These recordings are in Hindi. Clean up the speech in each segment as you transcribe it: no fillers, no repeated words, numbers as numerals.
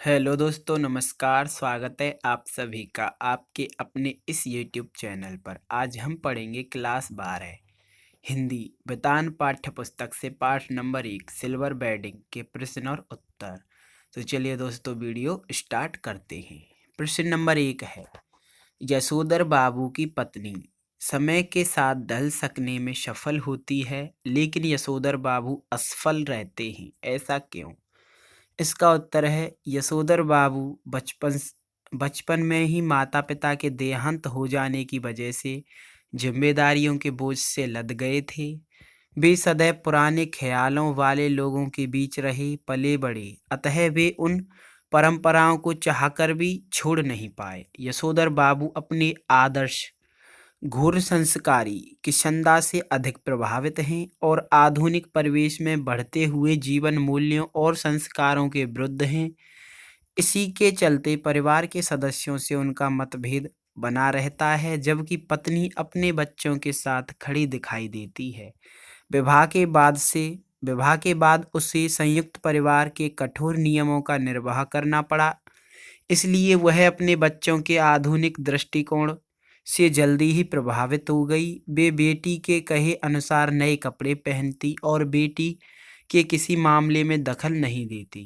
हेलो दोस्तों, नमस्कार। स्वागत है आप सभी का आपके अपने इस यूट्यूब चैनल पर। आज हम पढ़ेंगे क्लास 12 हिंदी वेदांत पाठ्य पुस्तक से पाठ नंबर 1 सिल्वर बेडिंग के प्रश्न और उत्तर। तो चलिए दोस्तों, वीडियो स्टार्ट करते हैं। प्रश्न नंबर 1 है, यशोधर बाबू की पत्नी समय के साथ ढल सकने में सफल होती है, लेकिन यशोधर बाबू असफल रहते हैं, ऐसा क्यों? इसका उत्तर है, यशोधर बाबू बचपन में ही माता पिता के देहांत हो जाने की वजह से जिम्मेदारियों के बोझ से लद गए थे। वे सदैव पुराने ख्यालों वाले लोगों के बीच रहे पले बड़े, अतः वे उन परंपराओं को चाहकर भी छोड़ नहीं पाए। यशोधर बाबू अपने आदर्श घोर संस्कारी किशंदा से अधिक प्रभावित हैं और आधुनिक परिवेश में बढ़ते हुए जीवन मूल्यों और संस्कारों के विरुद्ध हैं। इसी के चलते परिवार के सदस्यों से उनका मतभेद बना रहता है, जबकि पत्नी अपने बच्चों के साथ खड़ी दिखाई देती है। विवाह के बाद से विवाह के बाद उसे संयुक्त परिवार के कठोर नियमों का निर्वाह करना पड़ा, इसलिए वह अपने बच्चों के आधुनिक दृष्टिकोण से जल्दी ही प्रभावित हो गई। वे बेटी के कहे अनुसार नए कपड़े पहनती और बेटी के किसी मामले में दखल नहीं देती।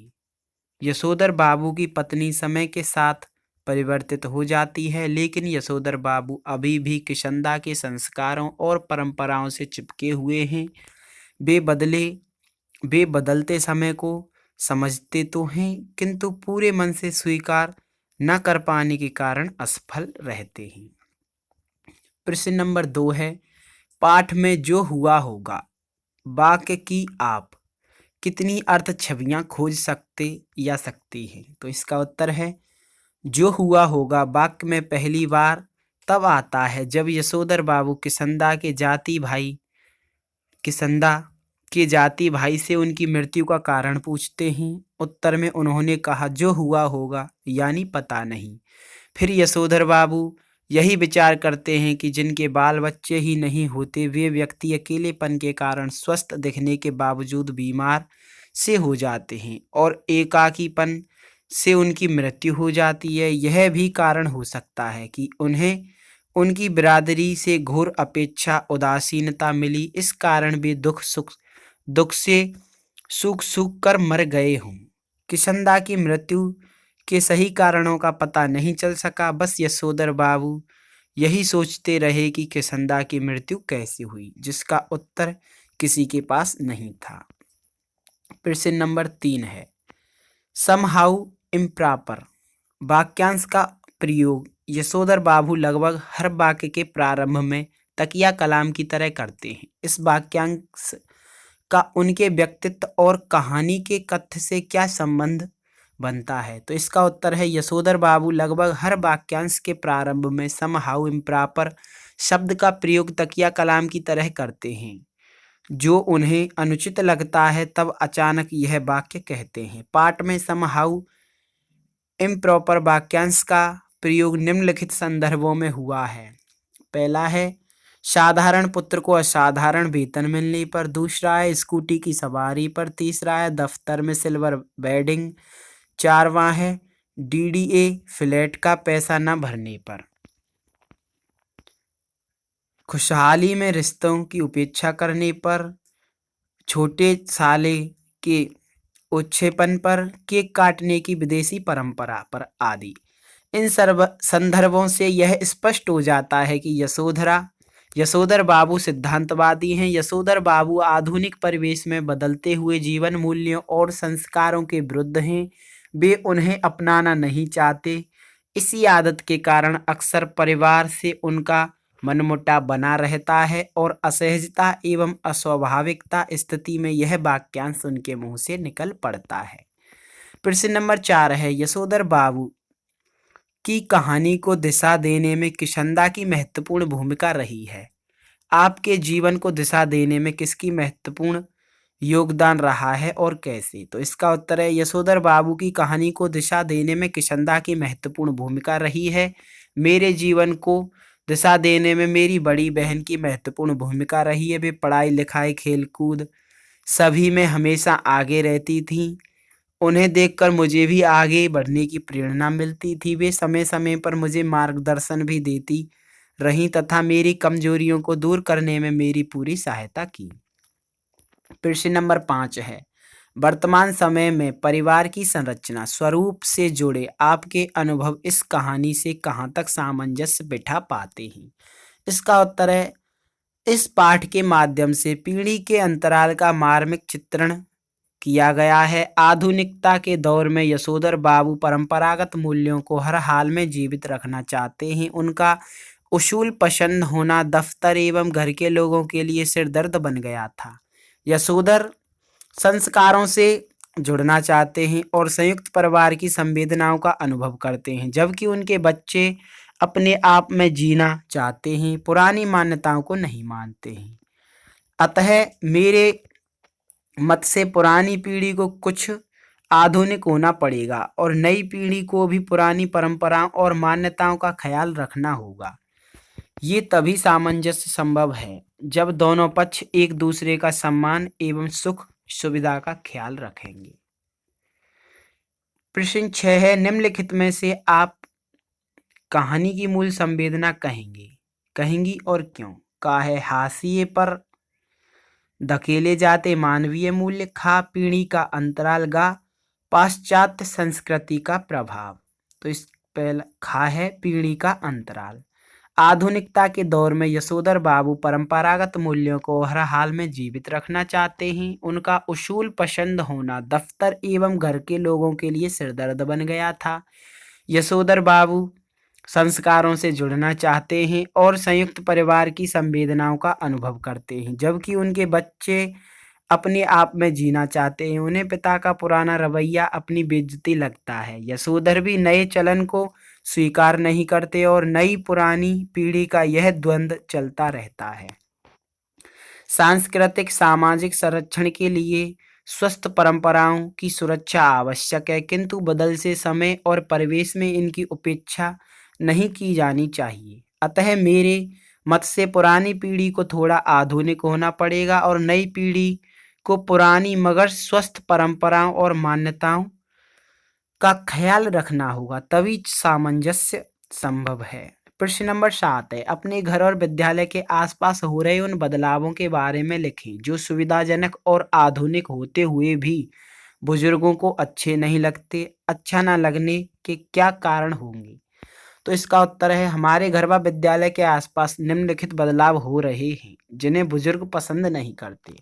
यशोधर बाबू की पत्नी समय के साथ परिवर्तित हो जाती है, लेकिन यशोधर बाबू अभी भी किशंदा के संस्कारों और परंपराओं से चिपके हुए हैं। वे बदले वे बदलते समय को समझते तो हैं, किंतु पूरे मन से स्वीकार न कर पाने के कारण असफल रहते हैं। प्रश्न नंबर 2 है, पाठ में जो हुआ होगा वाक्य की आप कितनी अर्थ छवियां खोज सकती हैं? तो इसका उत्तर है, जो हुआ होगा वाक्य में पहली बार तब आता है जब यशोधर बाबू किसंदा के जाति भाई से उनकी मृत्यु का कारण पूछते हैं। उत्तर में उन्होंने कहा, जो हुआ होगा, यानी पता नहीं। फिर यशोधर बाबू यही विचार करते हैं कि जिनके बाल बच्चे ही नहीं होते, वे व्यक्ति अकेलेपन के कारण स्वस्थ दिखने के बावजूद बीमार से हो जाते हैं और एकाकीपन से उनकी मृत्यु हो जाती है। यह भी कारण हो सकता है कि उन्हें उनकी बिरादरी से घोर अपेक्षा उदासीनता मिली, इस कारण वे दुख से सूख सूख कर मर गए हों। किशंदा की मृत्यु के सही कारणों का पता नहीं चल सका, बस यशोधर बाबू यही सोचते रहे कि किशंदा की मृत्यु कैसे हुई, जिसका उत्तर किसी के पास नहीं था। प्रश्न नंबर 3 है, समहाउ इम्प्रॉपर वाक्यांश का प्रयोग यशोधर बाबू लगभग हर वाक्य के प्रारंभ में तकिया कलाम की तरह करते हैं। इस वाक्यांश का उनके व्यक्तित्व और कहानी के कथ्य से क्या संबंध बनता है? तो इसका उत्तर है, यशोधर बाबू लगभग हर वाक्यांश के प्रारंभ में समहाउ इम्प्रॉपर शब्द का प्रयोग तकिया कलाम की तरह करते हैं। जो उन्हें अनुचित लगता है तब अचानक यह वाक्य कहते हैं। पाठ में समहाउ इम्प्रॉपर वाक्यांश का प्रयोग निम्नलिखित संदर्भों में हुआ है। पहला है, साधारण पुत्र को असाधारण वेतन मिलने पर। दूसरा है, स्कूटी की सवारी पर। तीसरा है, दफ्तर में सिल्वर बेडिंग। चारवां है, डीडीए फ्लैट का पैसा न भरने पर। खुशहाली में रिश्तों की उपेक्षा करने पर। छोटे साले के उच्छेपन पर। केक काटने की विदेशी परंपरा पर आदि। इन सर्व संदर्भों से यह स्पष्ट हो जाता है कि यशोधर बाबू सिद्धांतवादी हैं। यशोधर बाबू आधुनिक परिवेश में बदलते हुए जीवन मूल्यों और संस्कारों के विरुद्ध हैं। वे उन्हें अपनाना नहीं चाहते। इसी आदत के कारण अक्सर परिवार से उनका मनमुटाव बना रहता है और असहजता एवं अस्वाभाविकता स्थिति में यह वाक्यांश उनके मुंह से निकल पड़ता है। प्रश्न नंबर 4 है, यशोधर बाबू की कहानी को दिशा देने में किशंदा की महत्वपूर्ण भूमिका रही है। आपके जीवन को दिशा देने में किसकी महत्वपूर्ण योगदान रहा है और कैसे? तो इसका उत्तर है, यशोधर बाबू की कहानी को दिशा देने में किशंदा की महत्वपूर्ण भूमिका रही है। मेरे जीवन को दिशा देने में मेरी बड़ी बहन की महत्वपूर्ण भूमिका रही है। वे पढ़ाई लिखाई खेलकूद सभी में हमेशा आगे रहती थीं उन्हें देखकर मुझे भी आगे बढ़ने की प्रेरणा मिलती थी। वे समय समय पर मुझे मार्गदर्शन भी देती रहीं तथा मेरी कमजोरियों को दूर करने में मेरी पूरी सहायता की। प्रश्न नंबर 5 है, वर्तमान समय में परिवार की संरचना स्वरूप से जुड़े आपके अनुभव इस कहानी से कहाँ तक सामंजस्य बिठा पाते हैं? इसका उत्तर है, इस पाठ के माध्यम से पीढ़ी के अंतराल का मार्मिक चित्रण किया गया है। आधुनिकता के दौर में यशोधर बाबू परंपरागत मूल्यों को हर हाल में जीवित रखना चाहते हैं। उनका उसूल पसंद होना दफ्तर एवं घर के लोगों के लिए सिरदर्द बन गया था। यशोधर संस्कारों से जुड़ना चाहते हैं और संयुक्त परिवार की संवेदनाओं का अनुभव करते हैं, जबकि उनके बच्चे अपने आप में जीना चाहते हैं, पुरानी मान्यताओं को नहीं मानते हैं। अतः मेरे मत से पुरानी पीढ़ी को कुछ आधुनिक होना पड़ेगा और नई पीढ़ी को भी पुरानी परंपराओं और मान्यताओं का ख्याल रखना होगा। ये तभी सामंजस्य संभव है जब दोनों पक्ष एक दूसरे का सम्मान एवं सुख सुविधा का ख्याल रखेंगे। प्रश्न 6 है, निम्नलिखित में से आप कहानी की मूल संवेदना कहेंगी और क्यों? का है हाशिए पर धकेले जाते मानवीय मूल्य, खा पीढ़ी का अंतराल, गा पाश्चात्य संस्कृति का प्रभाव। तो इस पहला खा है पीढ़ी का अंतराल। आधुनिकता के दौर में यशोधर बाबू परंपरागत मूल्यों को हर हाल में जीवित रखना चाहते हैं। उनका उसूल पसंद होना दफ्तर एवं घर के लोगों के लिए सिरदर्द बन गया था। यशोधर बाबू संस्कारों से जुड़ना चाहते हैं और संयुक्त परिवार की संवेदनाओं का अनुभव करते हैं, जबकि उनके बच्चे अपने आप में जीना चाहते हैं। उन्हें पिता का पुराना रवैया अपनी बेइज्जती लगता है। यशोधर भी नए चलन को स्वीकार नहीं करते और नई पुरानी पीढ़ी का यह द्वंद्व चलता रहता है। सांस्कृतिक सामाजिक संरक्षण के लिए स्वस्थ परंपराओं की सुरक्षा आवश्यक है, किंतु बदलते समय और परिवेश में इनकी उपेक्षा नहीं की जानी चाहिए। अतः मेरे मत से पुरानी पीढ़ी को थोड़ा आधुनिक होना पड़ेगा और नई पीढ़ी को पुरानी मगर स्वस्थ परंपराओं और मान्यताओं का ख्याल रखना होगा, तभी सामंजस्य संभव है। प्रश्न नंबर 7 है, अपने घर और विद्यालय के आसपास हो रहे उन बदलावों के बारे में लिखें जो सुविधाजनक और आधुनिक होते हुए भी बुजुर्गों को अच्छे नहीं लगते। अच्छा ना लगने के क्या कारण होंगे? तो इसका उत्तर है, हमारे घर व विद्यालय के आसपास निम्नलिखित बदलाव हो रहे हैं जिन्हें बुजुर्ग पसंद नहीं करते।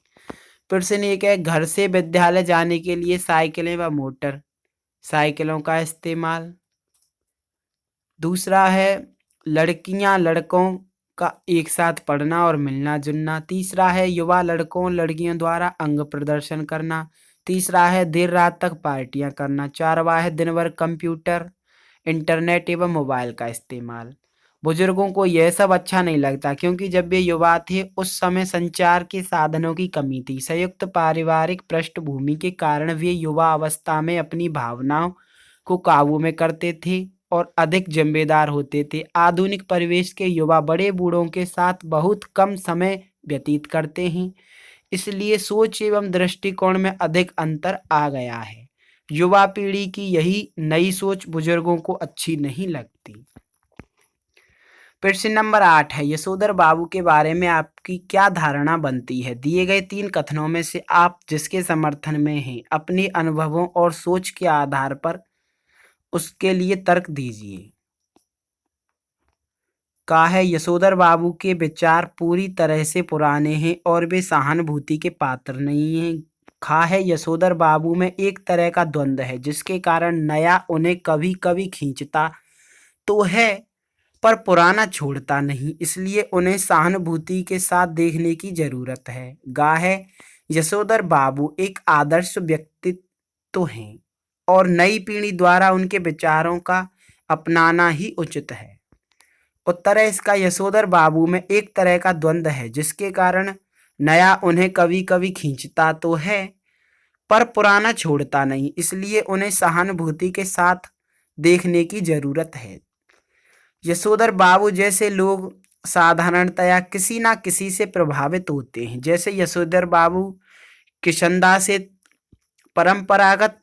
प्रश्न 1 है, घर से विद्यालय जाने के लिए साइकिलें व मोटर साइकिलों का इस्तेमाल। दूसरा है, लड़कियां लड़कों का एक साथ पढ़ना और मिलना जुलना। तीसरा है, युवा लड़कों लड़कियों द्वारा अंग प्रदर्शन करना। तीसरा है, देर रात तक पार्टियां करना। चारवा है, दिन भर कंप्यूटर इंटरनेट एवं मोबाइल का इस्तेमाल। बुजुर्गों को यह सब अच्छा नहीं लगता क्योंकि जब वे युवा थे उस समय संचार के साधनों की कमी थी। संयुक्त पारिवारिक पृष्ठभूमि के कारण वे युवा अवस्था में अपनी भावनाओं को काबू में करते थे और अधिक जिम्मेदार होते थे। आधुनिक परिवेश के युवा बड़े बूढ़ों के साथ बहुत कम समय व्यतीत करते हैं, इसलिए सोच एवं दृष्टिकोण में अधिक अंतर आ गया है। युवा पीढ़ी की यही नई सोच बुजुर्गों को अच्छी नहीं लगती। प्रश्न नंबर 8 है, यशोधर बाबू के बारे में आपकी क्या धारणा बनती है? दिए गए 3 कथनों में से आप जिसके समर्थन में हैं अपने अनुभवों और सोच के आधार पर उसके लिए तर्क दीजिए। का है, यशोधर बाबू के विचार पूरी तरह से पुराने हैं और वे सहानुभूति के पात्र नहीं हैं। खा है, यशोधर बाबू में एक तरह का द्वंद्व है जिसके कारण नया उन्हें कभी कभी खींचता तो है पर पुराना छोड़ता नहीं, इसलिए उन्हें सहानुभूति के साथ देखने की जरूरत है। गा है, यशोधर बाबू एक आदर्श व्यक्तित्व तो हैं और नई पीढ़ी द्वारा उनके विचारों का अपनाना ही उचित है। उत्तर है इसका, यशोधर बाबू में एक तरह का द्वंद्व है जिसके कारण नया उन्हें कभी कभी खींचता तो है पर पुराना छोड़ता नहीं, इसलिए उन्हें सहानुभूति के साथ देखने की जरूरत है। यशोधर बाबू जैसे लोग साधारणतया किसी ना किसी से प्रभावित होते हैं। जैसे यशोधर बाबू किशनदास से परंपरागत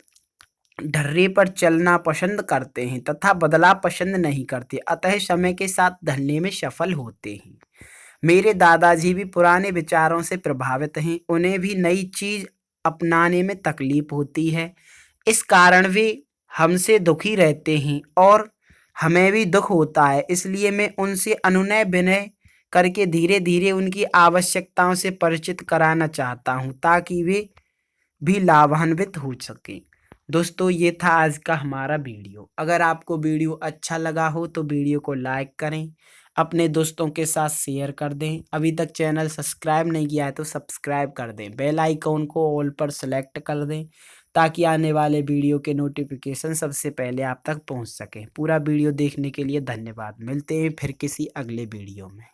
ढर्रे पर चलना पसंद करते हैं तथा बदलाव पसंद नहीं करते, अतः समय के साथ ढलने में सफल होते हैं। मेरे दादाजी भी पुराने विचारों से प्रभावित हैं, उन्हें भी नई चीज अपनाने में तकलीफ होती है। इस कारण वे हमसे दुखी रहते हैं और हमें भी दुख होता है, इसलिए मैं उनसे अनुनय विनय करके धीरे धीरे उनकी आवश्यकताओं से परिचित कराना चाहता हूँ ताकि वे भी लाभान्वित हो सकें। दोस्तों, ये था आज का हमारा वीडियो। अगर आपको वीडियो अच्छा लगा हो तो वीडियो को लाइक करें, अपने दोस्तों के साथ शेयर कर दें। अभी तक चैनल सब्सक्राइब नहीं किया है तो सब्सक्राइब कर दें, बेल आइकॉन को ऑल पर सेलेक्ट कर दें ताकि आने वाले वीडियो के नोटिफिकेशन सबसे पहले आप तक पहुंच सकें। पूरा वीडियो देखने के लिए धन्यवाद। मिलते हैं फिर किसी अगले वीडियो में।